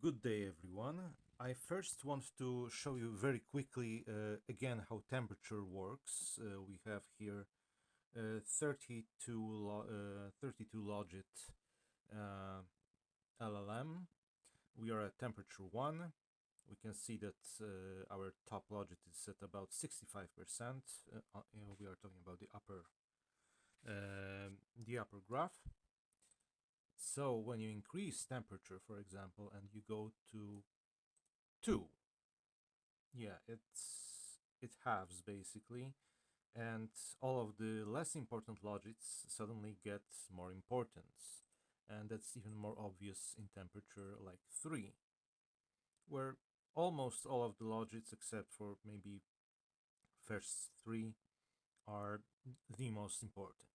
Good day, everyone. I first want to show you very quickly again how temperature works. We have here 32 logit uh, LLM. We are at temperature 1. We can see that our top logit is at about 65%. We are talking about the upper graph. So when you increase temperature, for example, and you go to 2, yeah, it halves basically, and all of the less important logits suddenly get more importance, and that's even more obvious in temperature like 3, where almost all of the logits except for maybe first 3 are the most important.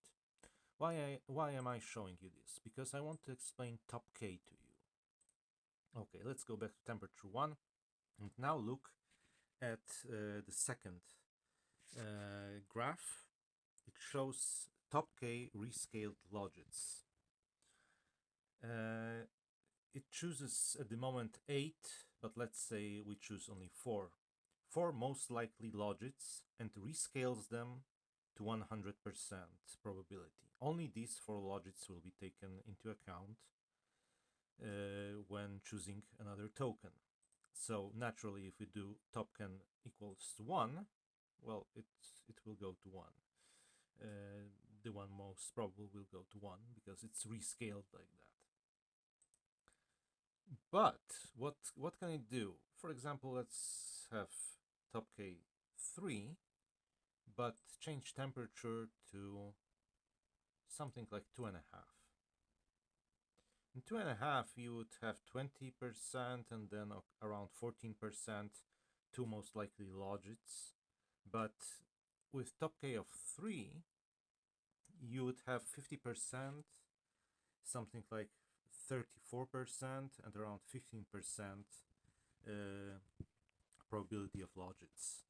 Why am I showing you this? Because I want to explain top K to you. Okay, let's go back to temperature 1 and now look at the second graph. It shows top K rescaled logits. Uh, it chooses at the moment 8, but let's say we choose only 4. 4 most likely logits and rescales them to 100% probability. Only these 4 logits will be taken into account when choosing another token. So naturally, if we do topken equals to 1, well, it will go to 1. The one most probable will go to 1 because it's rescaled like that. But what can it do? For example, let's have top K 3, but change temperature to something like 2.5. In 2.5, you would have 20% and then around 14%, 2 most likely logits. But with top K of 3, you would have 50%, something like 34%, and around 15% probability of logits.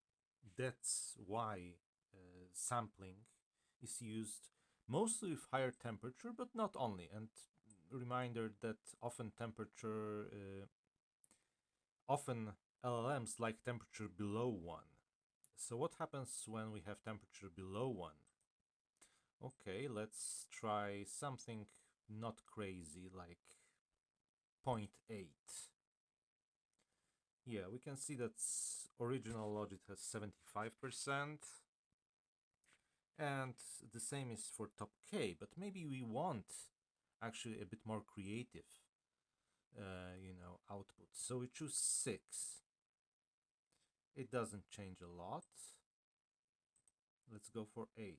That's why sampling is used mostly with higher temperature, but not only. And reminder that often LLMs like temperature below 1. So what happens when we have temperature below 1? Okay, let's try something not crazy like 0.8. Yeah, we can see that original logit has 75%, and the same is for top K, but maybe we want actually a bit more creative output. So we choose 6. It doesn't change a lot. Let's go for 8.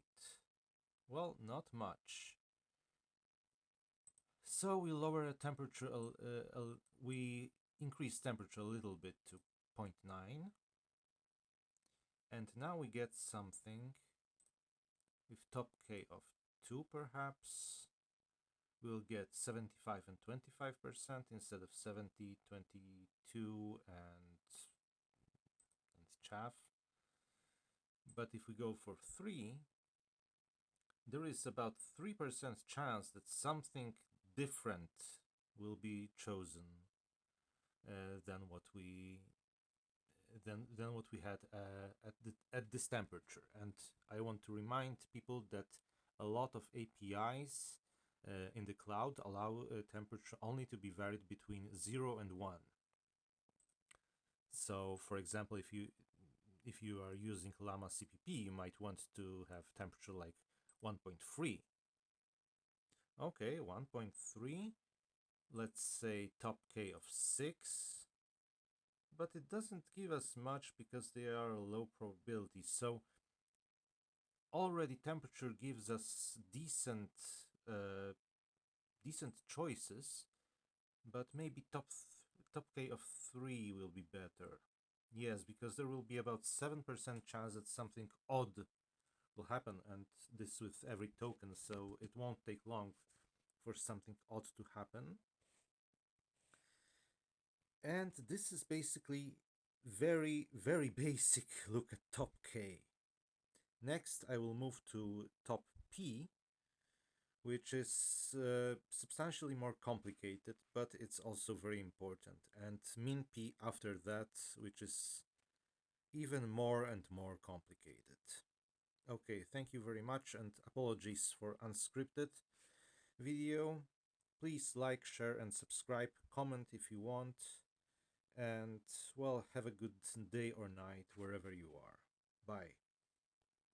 Well, not much. So we lower the temperature, we increase temperature a little bit to 0.9. And now we get something with top K of 2 perhaps. We'll get 75 and 25% instead of 70, 22 and chaff. But if we go for 3, there is about 3% chance that something different will be chosen than what we had at this temperature. And I want to remind people that a lot of APIs in the cloud allow temperature only to be varied between 0 and 1. So, for example, if you are using llama.cpp, you might want to have temperature like 1.3. Okay, 1.3. Let's say top K of 6. But it doesn't give us much because they are low probability. So already temperature gives us decent choices, but maybe top K of 3 will be better. Yes, because there will be about 7% chance that something odd will happen, and this with every token, so it won't take long for something odd to happen. And this is basically very, very basic look at top K. Next, I will move to top P, which is substantially more complicated, but it's also very important. And min p after that, which is even more and more complicated. Okay, thank you very much, and apologies for unscripted video. Please like, share, and subscribe. Comment if you want. And, well, have a good day or night wherever you are. Bye.